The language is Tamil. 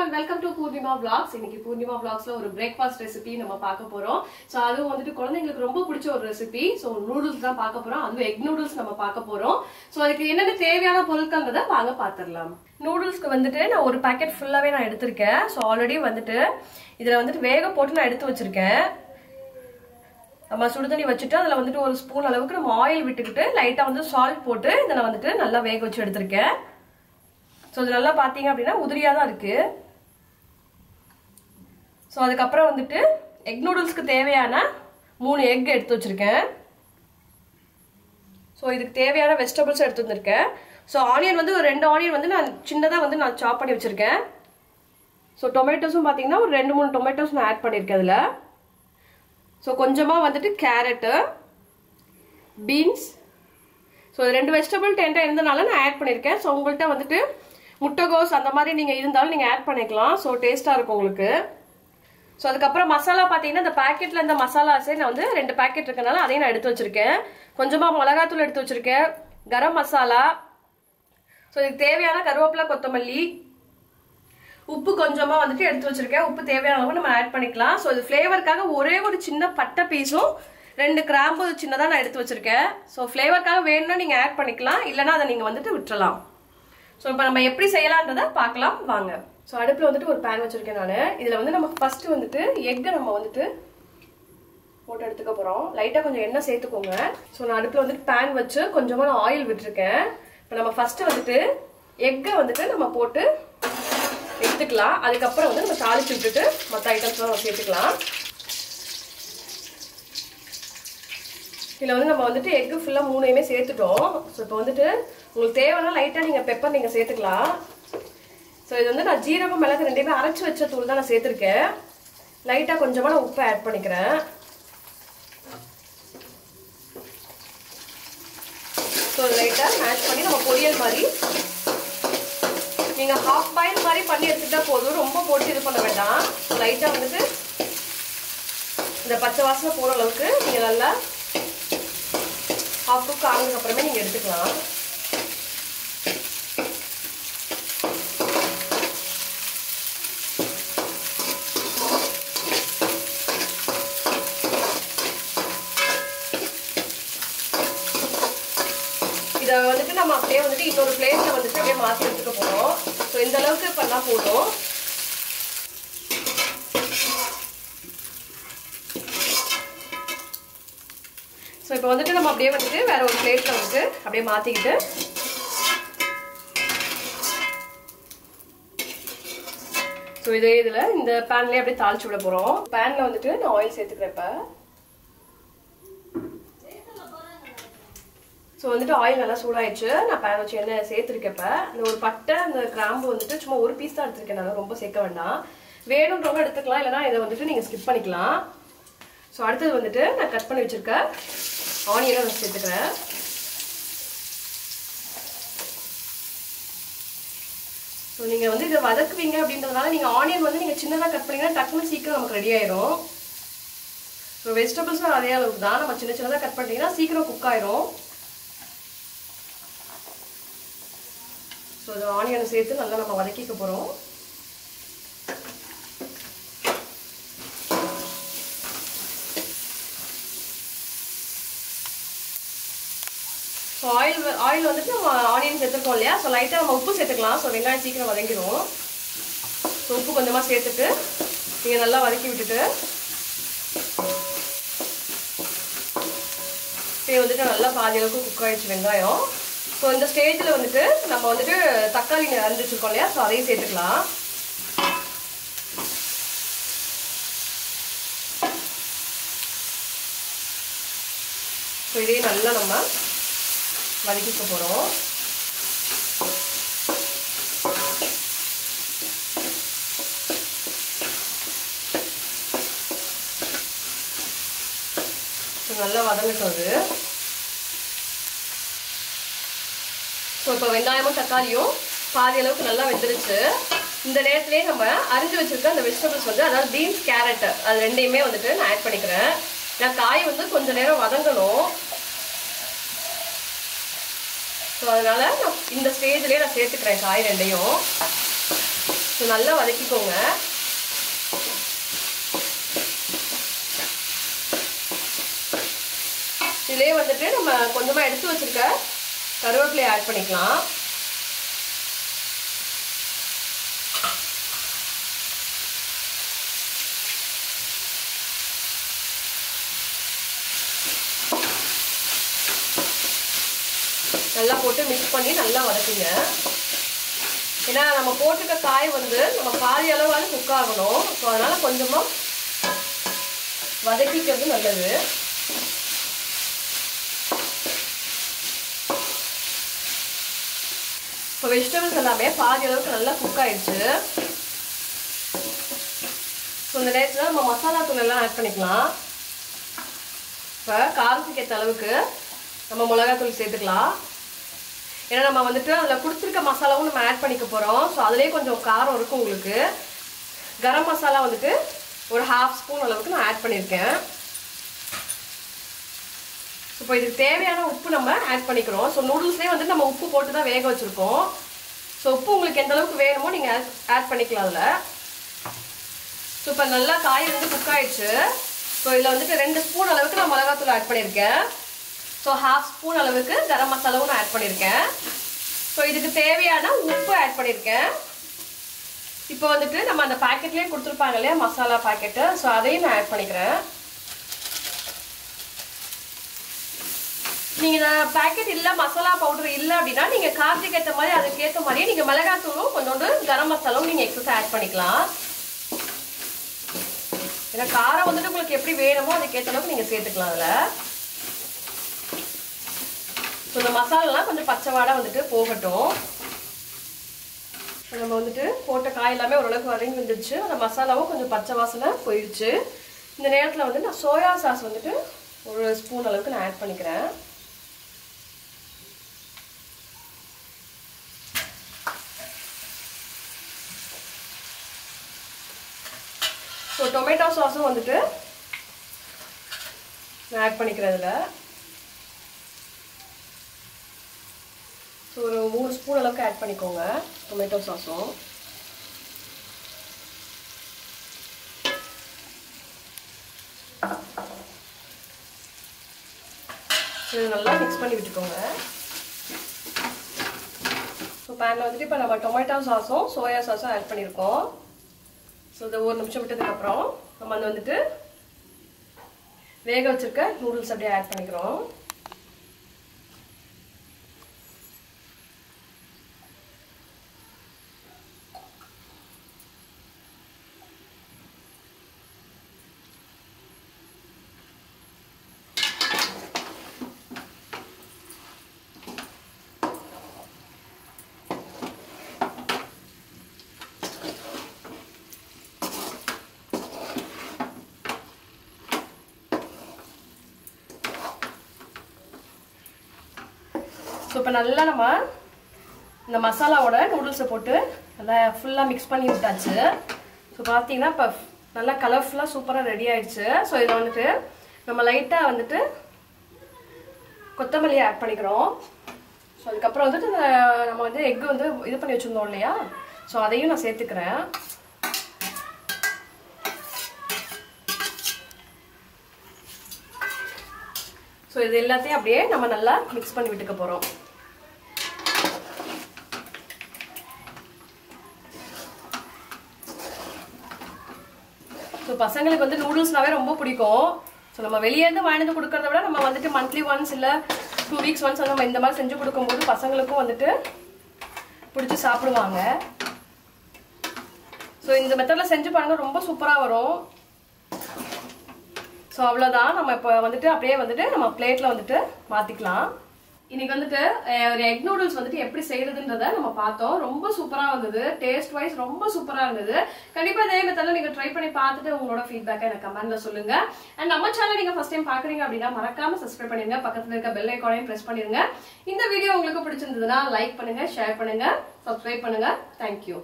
everyone, welcome to Purnima Vlogs. இன்னைக்கு Purnima Vlogsல ஒரு breakfast recipe நம்ம பார்க்க போறோம். சோ அதுவும் வந்துட்டு குழந்தைகளுக்கு ரொம்ப பிடிச்ச ஒரு ரெசிபி. சோ நூடுல்ஸ் தான் பார்க்க போறோம். அதுவும் எக் நூடுல்ஸ் நம்ம பார்க்க போறோம். சோ அதுக்கு என்னென்ன தேவையான பொருட்கள்ன்றத வாங்க பாத்துறலாம். நூடுல்ஸ்க்கு வந்துட்டு நான் ஒரு பாக்கெட் ஃபுல்லாவே நான் எடுத்துர்க்கேன். சோ ஆல்ரெடி வந்துட்டு இதல வந்துட்டு வேக போட்டு நான் எடுத்து வச்சிருக்கேன். நம்ம சுடு தண்ணி வச்சிட்டு அதல வந்துட்டு ஒரு ஸ்பூன் அளவுக்கு நம்ம ஆயில் விட்டுக்கிட்டு லைட்டா வந்து salt போட்டு இதல வந்துட்டு நல்லா வேக வச்சு எடுத்துர்க்கேன். சோ இது நல்லா பாத்தீங்க அப்படினா உதிரியா தான் இருக்கு. சோ அதுக்கு அப்புறம் வந்துட்டு எக் நூடுல்ஸ்க்கு தேவையான 3 எக் எடுத்து வச்சிருக்கேன். சோ இதுக்கு தேவையான வெஜிடபிள்ஸ் எடுத்து வந்திருக்கேன். சோ ஆனியன் வந்து ஒரு 2 ஆனியன் வந்து நான் சின்னதா வந்து நான் சாப் பண்ணி வச்சிருக்கேன். சோ டொமேட்டோஸும் பாத்தீங்கன்னா ஒரு 2-3 டொமேட்டோஸ் நான் ஆட் பண்ணிருக்கேன் அதுல. சோ கொஞ்சமா வந்துட்டு கேரட், பீன்ஸ். சோ 2 வெஜிடபிள் டெண்டா இருந்தனால நான் ஆட் பண்ணிருக்கேன். சோ உங்கள்ட்ட வந்துட்டு முட்டைகோஸ் அந்த மாதிரி நீங்க இருந்தாலும் நீங்க ஆட் பண்ணிக்கலாம். சோ டேஸ்டா இருக்கும் உங்களுக்கு. சோ அதுக்கு அப்புறம் மசாலா பாத்தீங்கன்னா இந்த பாக்கெட்ல இந்த மசாலாஸே நான் வந்து 2 பாக்கெட் இருக்கனால அதையும் நான் எடுத்து வச்சிருக்கேன். கொஞ்சமா மிளகாய் தூள் எடுத்து வச்சிருக்கேன், கரம் மசாலா. சோ இதுக்கு தேவையான கருவேப்பிலை, கொத்தமல்லி, உப்பு கொஞ்சமா வந்துட்டு எடுத்து வச்சிருக்கேன். உப்பு தேவையான அளவு நம்ம ஆட் பண்ணிக்கலாம். சோ இது ஃப்ளேவர்க்காக ஒரே ஒரு சின்ன பட்டை பீஸும் 2 கிராம்பு சின்னதா நான் எடுத்து வச்சிருக்கேன். சோ ஃப்ளேவர்க்காக வேணும்னா நீங்க ஆட் பண்ணிக்கலாம், இல்லனா அதை நீங்க வந்துட்டு விட்டுறலாம். சோ இப்போ நம்ம எப்படி செய்யலாம்ன்றத பார்க்கலாம் வாங்க. சோ அடுப்புல வந்துட்டு ஒரு pan வச்சிருக்கேன் நானு. இதுல வந்து நம்ம ஃபர்ஸ்ட் வந்துட்டு எக் நம்ம வந்துட்டு போட்டு எடுத்துக்க போறோம். லைட்டா கொஞ்சம் எண்ணெய் சேர்த்துக்கோங்க. சோ நான் அடுப்புல வந்துட்டு pan வச்சு கொஞ்சமா நான் ஆயில் விட்டுருக்கேன். இப்போ நம்ம ஃபர்ஸ்ட் வந்துட்டு எக்கை வந்துட்டு நம்ம போட்டு எடுத்துக்கலாம். அதுக்கு அப்புறம் வந்து நம்ம தாளிச்சு விட்டுட்டு மத்த ஐட்டம்ஸ்லாம் நம்ம சேர்த்துக்கலாம். இதுல வந்து நம்ம வந்துட்டு எக் ஃபுல்லா 3யுமே சேர்த்துட்டோம். சோ இப்போ வந்துட்டு உங்களுக்கு தேவைன்னா லைட்டா நீங்க பெப்பர் நீங்க சேர்த்துக்கலாம். சோ இது வந்து நான் ஜீரகம், மிளகு 2யுமே அரைச்சு வச்ச தூள் தான் நான் சேர்த்திருக்கேன். லைட்டா கொஞ்சமா நான் உப்பு ஆட் பண்ணிக்கிறேன். சோ லைட்டா ஆட் பண்ணி நம்ம பொரியல் மாதிரி நீங்க ஹாஃப் பாயில் மாதிரி பண்ணி எடுத்துட்டா போதும். ரொம்ப போட்டு இது பண்ண வேண்டாம். லைட்டா வந்துட்டு இந்த பச்சை வாசனை போற அளவுக்கு நீங்க நல்லா ஹாஃப் குக் ஆனதுக்கு அப்புறமே நீங்க எடுத்துக்கலாம். இதை வந்துட்டு நம்ம அப்படியே வந்துட்டு இன்னொரு பிளேட்ல வந்துட்டு அப்படியே மாற்றி எடுத்துக்க போறோம். ஸோ இந்த அளவுக்கு பண்ணா போதும். ஸோ இப்போ வந்துட்டு நம்ம அப்படியே வந்துட்டு வேற ஒரு பிளேட்ல வந்துட்டு அப்படியே மாத்திக்கிட்டு ஸோ இதே இதுல இந்த பேன்லயே அப்படியே தாளிச்சு விட போறோம். பேன்ல வந்துட்டு நான் ஆயில் சேர்த்துக்கிறேன். இப்போ ஸோ வந்துட்டு ஆயில் நல்லா சூடாயிடுச்சு. நான் பேன் வச்சு எண்ணெய் சேர்த்துருக்கேன். இப்போ இந்த ஒரு பட்டை, அந்த கிராம்பு வந்துட்டு சும்மா ஒரு பீஸ் தான் எடுத்துருக்கேன். நான் ரொம்ப சேர்க்க வேண்டாம். வேணுன்றவங்க எடுத்துக்கலாம், இல்லைன்னா இதை வந்துட்டு நீங்க ஸ்கிப் பண்ணிக்கலாம். ஸோ அடுத்தது வந்துட்டு நான் கட் பண்ணி வச்சிருக்க ஆனியனை நான் சேர்த்துக்கிறேன். ஸோ நீங்க வந்து இதை வதக்குவீங்க அப்படின்றதுனால நீங்க ஆனியன் வந்து நீங்க சின்னதாக கட் பண்ணீங்கன்னா டக்குன்னு சீக்கிரம் நமக்கு ரெடி ஆயிரும். ஸோ வெஜிடபிள்ஸும் அதே அளவுக்கு தான். நம்ம சின்ன சின்னதாக கட் பண்ணிட்டீங்கன்னா சீக்கிரம் குக் ஆயிரும். ஸோ இது ஆனியனை சேர்த்து நல்லா நம்ம வதக்கிக்க போறோம். ஸோ ஆயில் வந்துட்டு நம்ம ஆனியன் சேர்த்துருக்கோம் இல்லையா? ஸோ லைட்டாக நம்ம உப்பு சேர்த்துக்கலாம். ஸோ வெங்காயம் சீக்கிரம் வதங்கிடும். ஸோ உப்பு கொஞ்சமாக சேர்த்துட்டு நீங்கள் நல்லா வதக்கி விட்டுட்டு இப்போ வந்துட்டு நல்லா பாதி அளவுக்கு குக் ஆயிடுச்சு வெங்காயம். ஸோ இந்த ஸ்டேஜில் வந்துட்டு நம்ம வந்துட்டு தக்காளி அரைஞ்சி வச்சிருக்கோம் இல்லையா? ஸோ அதையும் சேர்த்துக்கலாம். ஸோ இதையும் நல்லா நம்ம வதக்கிக்க போறோம். நல்லா வதங்கட்டும் அது. ஸோ இப்போ வெங்காயமும் தக்காளியும் பாதி அளவுக்கு நல்லா வெந்துருச்சு. இந்த நேரத்திலே நம்ம அரிஞ்சு வச்சிருக்க அந்த வெஜிடபிள்ஸ் வந்து, அதாவது பீன்ஸ், கேரட், அது 2யுமே வந்துட்டு நான் ஆட் பண்ணிக்கிறேன். நான் காய் வந்து கொஞ்ச நேரம் வதங்கணும். ஸோ அதனால நான் இந்த ஸ்டேஜ்லேயே நான் சேர்த்துக்கிறேன் காய் 2யும். ஸோ நல்லா வதக்கிக்கோங்க. இதிலே வந்துட்டு நம்ம கொஞ்சமாக எடுத்து வச்சிருக்க கருவேப்பிலையை ஆட் பண்ணிக்கலாம். நல்லா போட்டு மிக்ஸ் பண்ணி நல்லா வதக்குங்க. ஏன்னா நம்ம போட்டுக்க காய் வந்து நம்ம பாதி அளவால குக் ஆகணும். ஸோ அதனால கொஞ்சமாக வதக்கிக்கிறது நல்லது. இப்போ வெஜிடபிள்ஸ் எல்லாமே பாதி அளவுக்கு நல்லா குக் ஆயிடுச்சு. ஸோ இந்த நேரத்தில் நம்ம மசாலா தூள் எல்லாம் ஆட் பண்ணிக்கலாம். இப்போ காரத்துக்கு ஏற்ற அளவுக்கு நம்ம மிளகாத்தூள் சேர்த்துக்கலாம். ஏன்னா நம்ம வந்துட்டு அதில் கொடுத்துருக்க மசாலாவும் நம்ம ஆட் பண்ணிக்க போகிறோம். ஸோ அதுலேயே கொஞ்சம் காரம் இருக்கும் உங்களுக்கு. கரம் மசாலா வந்துட்டு ஒரு 1/2 ஸ்பூன் அளவுக்கு நான் ஆட் பண்ணியிருக்கேன். இப்போ இதுக்கு தேவையான உப்பு நம்ம ஆட் பண்ணிக்கிறோம். ஸோ நூடுல்ஸ்லேயே வந்து நம்ம உப்பு போட்டு தான் வேக வச்சுருக்கோம். ஸோ உப்பு உங்களுக்கு எந்த அளவுக்கு வேணுமோ நீங்கள் ஆட் பண்ணிக்கலாம் அதில். ஸோ இப்போ நல்லா காய் வந்து குக் ஆயிடுச்சு. ஸோ இதில் வந்துட்டு 2 ஸ்பூன் அளவுக்கு நான் மிளகாத்தூள் ஆட் பண்ணியிருக்கேன். ஸோ 1/2 ஸ்பூன் அளவுக்கு கரம் மசாலாவும் நான் ஆட் பண்ணியிருக்கேன். ஸோ இதுக்கு தேவையான உப்பு ஆட் பண்ணியிருக்கேன். இப்போ வந்துட்டு நம்ம அந்த பாக்கெட்லேயே கொடுத்துருப்பாங்க இல்லையா மசாலா பாக்கெட்டு, ஸோ அதையும் நான் ஆட் பண்ணிக்கிறேன். நீங்கள் இந்த பேக்கெட் இல்லை மசாலா பவுடர் இல்லை அப்படின்னா நீங்கள் காரத்துக்கு ஏற்ற மாதிரி அதுக்கேற்ற மாதிரியே நீங்கள் மிளகாத்தூளும் கொஞ்சோண்டு கரம் மசாலாவும் நீங்கள் எக்ஸஸ் ஆட் பண்ணிக்கலாம். ஏன்னா காரம் வந்துட்டு உங்களுக்கு எப்படி வேணுமோ அதுக்கேற்ற அளவுக்கு நீங்கள் சேர்த்துக்கலாம் அதில். ஸோ இந்த மசாலாலாம் கொஞ்சம் பச்சை வாடை வந்துட்டு போகட்டும். நம்ம வந்துட்டு போட்ட காய் எல்லாமே ஓரளவுக்கு வதங்கி வந்துடுச்சு. அந்த மசாலாவும் கொஞ்சம் பச்சை வாசனை போயிடுச்சு. இந்த நேரத்தில் வந்து நான் சோயா சாஸ் வந்துட்டு 1 ஸ்பூன் அளவுக்கு நான் ஆட் பண்ணிக்கிறேன். ஸோ டொமேட்டோ சாஸும் வந்துட்டு நான் ஆட் பண்ணிக்கிறேன் இதில். ஸோ ஒரு 3 ஸ்பூன் அளவுக்கு ஆட் பண்ணிக்கோங்க டொமேட்டோ சாஸும். இது நல்லா மிக்ஸ் பண்ணி விட்டுக்கோங்க. ஸோ பேனில் வந்துட்டு இப்போ நம்ம டொமேட்டோ சாஸும் சோயா சாஸும் ஆட் பண்ணியிருக்கோம். ஸோ இதை 1 நிமிஷம் விட்டதுக்கப்புறம் நம்ம அதை வந்துட்டு வேக வச்சிருக்க நூடுல்ஸ் அப்படியே ஆட் பண்ணிக்கிறோம். ஸோ இப்போ நல்லா நம்ம இந்த மசாலாவோட நூடுல்ஸை போட்டு நல்லா ஃபுல்லாக மிக்ஸ் பண்ணி விட்டாச்சு. ஸோ பார்த்தீங்கன்னா இப்போ நல்லா கலர்ஃபுல்லாக சூப்பராக ரெடி ஆயிடுச்சு. ஸோ இதை வந்துட்டு நம்ம லைட்டாக வந்துட்டு கொத்தமல்லி ஆட் பண்ணிக்கிறோம். ஸோ அதுக்கப்புறம் வந்துட்டு நம்ம வந்து எக்கு வந்து இது பண்ணி வச்சுருந்தோம் இல்லையா, ஸோ அதையும் நான் சேர்த்துக்கிறேன். ஸோ இது எல்லாத்தையும் அப்படியே நம்ம நல்லா மிக்ஸ் பண்ணி விட்டுக்க போகிறோம். ஸோ பசங்களுக்கு வந்து நூடுல்ஸ்னாவே ரொம்ப பிடிக்கும். ஸோ நம்ம வெளியேருந்து வாங்கிட்டு கொடுக்கறத விட நம்ம வந்துட்டு மந்த்லி ஒன்ஸ் இல்லை 2 வீக்ஸ் ஒன்ஸ் நம்ம இந்த மாதிரி செஞ்சு கொடுக்கும்போது பசங்களுக்கும் வந்துட்டு பிடிச்சி சாப்பிடுவாங்க. ஸோ இந்த மெத்தடில் செஞ்சு பாருங்க, ரொம்ப சூப்பராக வரும். ஸோ அவ்வளோதான். நம்ம இப்போ வந்துட்டு அப்படியே வந்துட்டு நம்ம பிளேட்டில் வந்துட்டு மாற்றிக்கலாம். இன்னைக்கு வந்துட்டு ஒரு எக் நூடுல்ஸ் வந்துட்டு எப்படி செய்யறதுன்றத நம்ம பார்த்தோம். ரொம்ப சூப்பராக வந்தது. டேஸ்ட் வைஸ் ரொம்ப சூப்பராக இருந்தது. கண்டிப்பாக இதே மெத்தடில் நீங்கள் ட்ரை பண்ணி பார்த்துட்டு உங்களோட ஃபீட்பேக்கை எனக்கு கமெண்ட்ல சொல்லுங்க. அண்ட் நம்ம சேனல் நீங்கள் ஃபர்ஸ்ட் டைம் பார்க்குறீங்க அப்படின்னா மறக்காம சப்ஸ்கிரைப் பண்ணிருங்க. பக்கத்தில் இருக்க பெல் ஐகானையும் ப்ரெஸ் பண்ணிருங்க. இந்த வீடியோ உங்களுக்கு பிடிச்சிருந்ததுன்னா லைக் பண்ணுங்க, ஷேர் பண்ணுங்க, சப்ஸ்கிரைப் பண்ணுங்க. தேங்க்யூ.